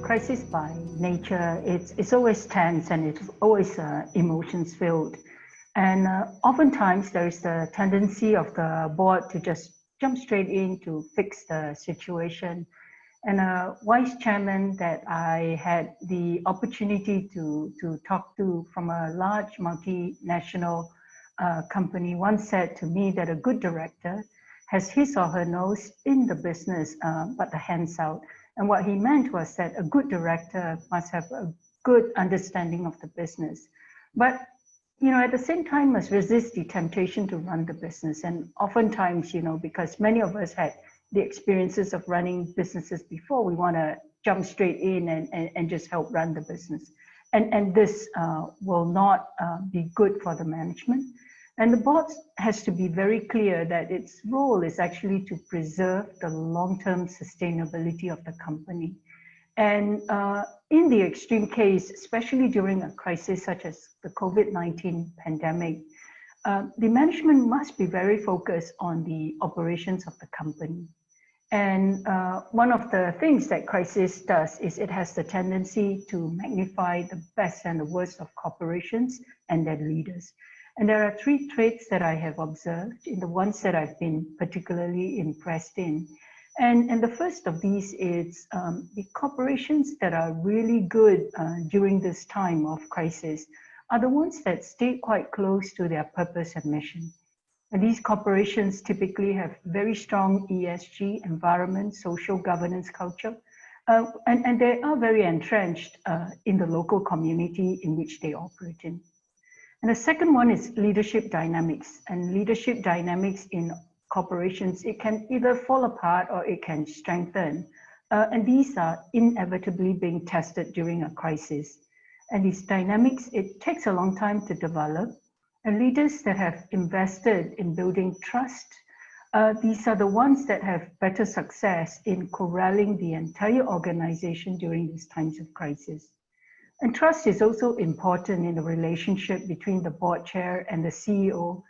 crisis by nature, it's always tense and it's always emotions filled. And oftentimes there is the tendency of the board to just jump straight in to fix the situation. And a vice chairman that I had the opportunity to talk to from a large multinational company once said to me that a good director has his or her nose in the business, but the hands out. And what he meant was that a good director must have a good understanding of the business. But at the same time must resist the temptation to run the business. And oftentimes, because many of us had the experiences of running businesses before, we want to jump straight in and just help run the business. And this will not be good for the management. And the board has to be very clear that its role is actually to preserve the long-term sustainability of the company. And in the extreme case, especially during a crisis such as the COVID-19 pandemic, the management must be very focused on the operations of the company. And one of the things that crisis does is it has the tendency to magnify the best and the worst of corporations and their leaders. And there are three traits that I have observed in the ones that I've been particularly impressed in. And the first of these is the corporations that are really good during this time of crisis are the ones that stay quite close to their purpose and mission. And these corporations typically have very strong ESG, environment, social governance culture, and they are very entrenched in the local community in which they operate in. And the second one is leadership dynamics. And leadership dynamics in corporations, it can either fall apart or it can strengthen. And these are inevitably being tested during a crisis. And these dynamics, it takes a long time to develop. And leaders that have invested in building trust, these are the ones that have better success in corralling the entire organization during these times of crisis. And trust is also important in the relationship between the board chair and the CEO.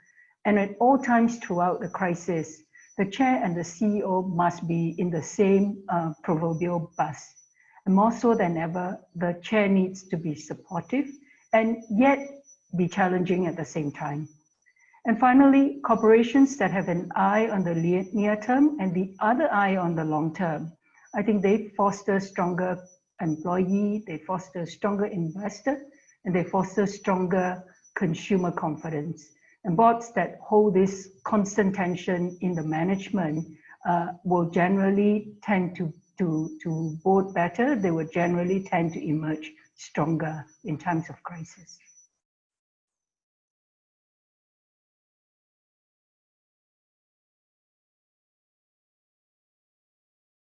And at all times throughout the crisis, the chair and the CEO must be in the same proverbial bus. And more so than ever, the chair needs to be supportive and yet be challenging at the same time. And finally, corporations that have an eye on the near term and the other eye on the long term, I think they foster stronger employee, they foster stronger investor, and they foster stronger consumer confidence. And boards that hold this constant tension in the management will generally tend to board better. They will generally tend to emerge stronger in times of crisis.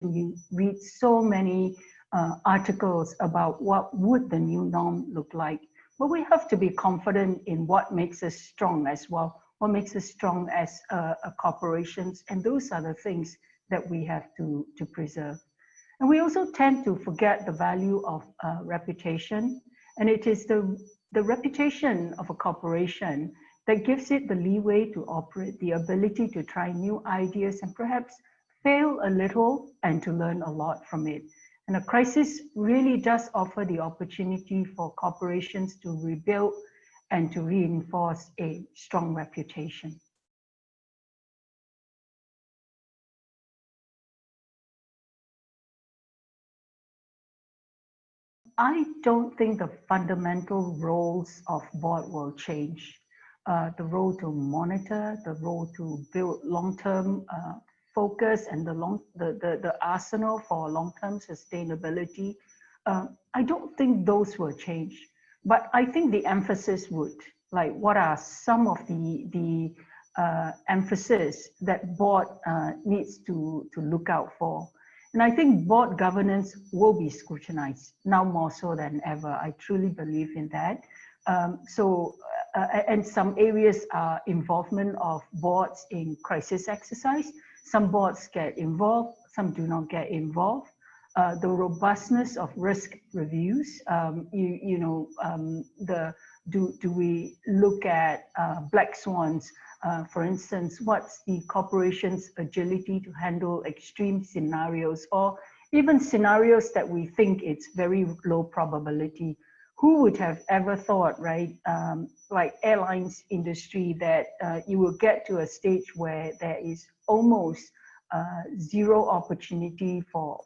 You read so many articles about what would the new norm look like. But we have to be confident in what makes us strong as well, what makes us strong as corporations. And those are the things that we have to preserve. And we also tend to forget the value of reputation. And it is the reputation of a corporation that gives it the leeway to operate, the ability to try new ideas and perhaps fail a little and to learn a lot from it. And a crisis really does offer the opportunity for corporations to rebuild and to reinforce a strong reputation. I don't think the fundamental roles of board will change. The role to monitor, the role to build long-term focus and the arsenal for long-term sustainability, I don't think those will change. But I think the emphasis would. Like, what are some of the emphasis that board needs to look out for? And I think board governance will be scrutinized now more so than ever. I truly believe in that. And some areas are involvement of boards in crisis exercise. Some boards get involved, some do not get involved. The robustness of risk reviews, do we look at black swans? For instance, what's the corporation's agility to handle extreme scenarios? Or even scenarios that we think it's very low probability. Who would have ever thought, right? Like airlines industry, that you will get to a stage where there is almost zero opportunity for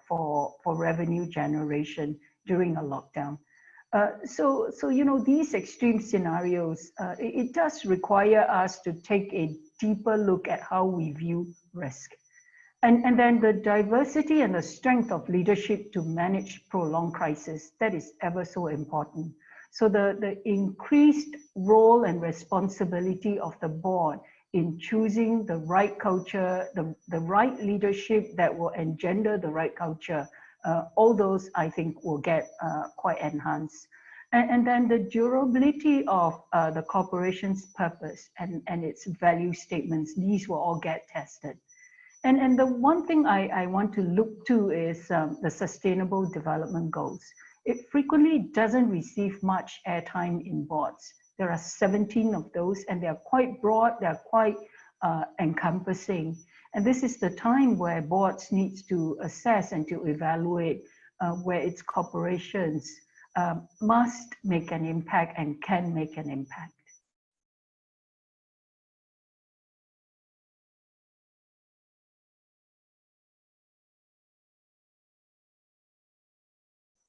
revenue generation during a lockdown. So these extreme scenarios, it does require us to take a deeper look at how we view risk. And then the diversity and the strength of leadership to manage prolonged crisis, that is ever so important. So the increased role and responsibility of the board in choosing the right culture, the right leadership that will engender the right culture, all those I think will get quite enhanced. And then the durability of the corporation's purpose and its value statements, these will all get tested. And the one thing I want to look to is the Sustainable Development Goals. It frequently doesn't receive much airtime in boards. There are 17 of those, and they're quite broad, they're quite encompassing. And this is the time where boards need to assess and to evaluate where its corporations must make an impact and can make an impact.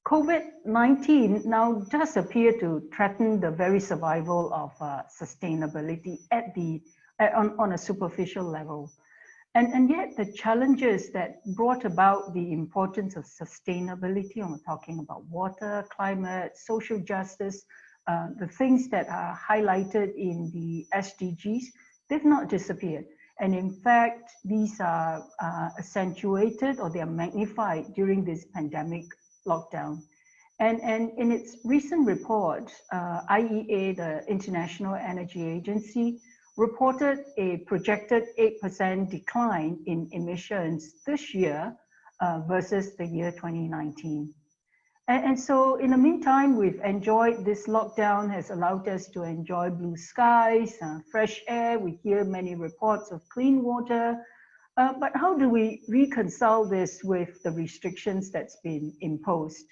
COVID-19 now does appear to threaten the very survival of sustainability on a superficial level. And yet the challenges that brought about the importance of sustainability, I'm talking about water, climate, social justice, the things that are highlighted in the SDGs, they've not disappeared. And in fact, these are accentuated or they are magnified during this pandemic lockdown. And in its recent report, IEA, the International Energy Agency, reported a projected 8% decline in emissions this year versus the year 2019. And so in the meantime, we've enjoyed this lockdown has allowed us to enjoy blue skies, fresh air. We hear many reports of clean water. But how do we reconcile this with the restrictions that's been imposed?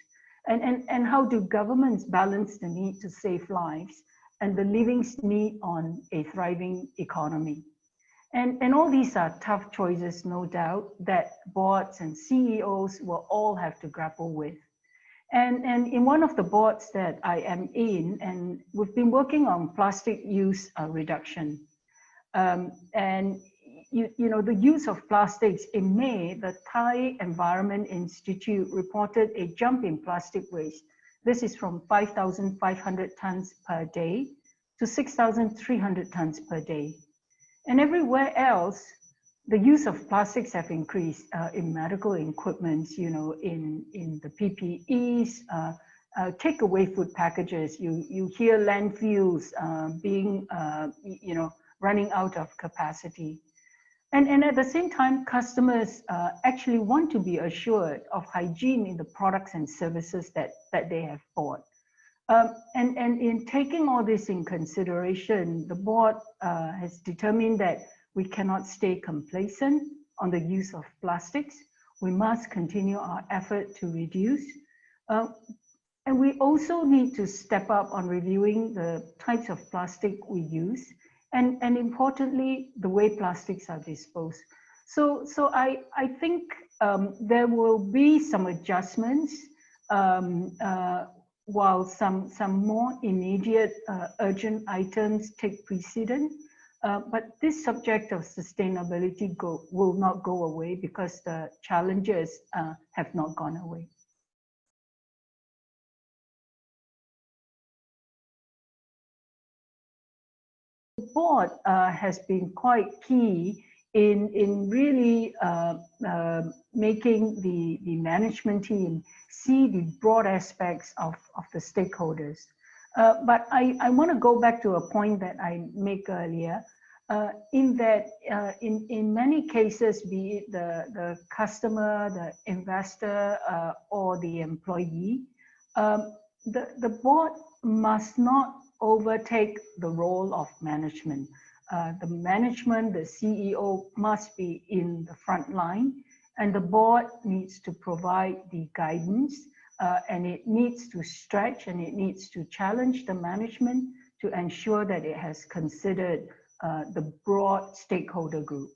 And how do governments balance the need to save lives and the living's need on a thriving economy? And all these are tough choices, no doubt, that boards and CEOs will all have to grapple with. And in one of the boards that I am in, and we've been working on plastic use reduction. And the use of plastics in May, the Thai Environment Institute reported a jump in plastic waste. This is from 5,500 tons per day to 6,300 tons per day. And everywhere else, the use of plastics have increased in medical equipment, in the PPEs, takeaway food packages. You hear landfills being, running out of capacity. And at the same time, customers actually want to be assured of hygiene in the products and services that they have bought. And in taking all this in consideration, the board has determined that we cannot stay complacent on the use of plastics. We must continue our effort to reduce. And we also need to step up on reviewing the types of plastic we use. And importantly, the way plastics are disposed. So I think there will be some adjustments while some more immediate urgent items take precedence. But this subject of sustainability will not go away because the challenges have not gone away. The board has been quite key in really making the management team see the broad aspects of the stakeholders. But I want to go back to a point that I made earlier, in that in many cases, be it the customer, the investor, or the employee, the board must not overtake the role of management. The management, the CEO must be in the front line And the board needs to provide the guidance, and it needs to stretch and it needs to challenge the management to ensure that it has considered the broad stakeholder group.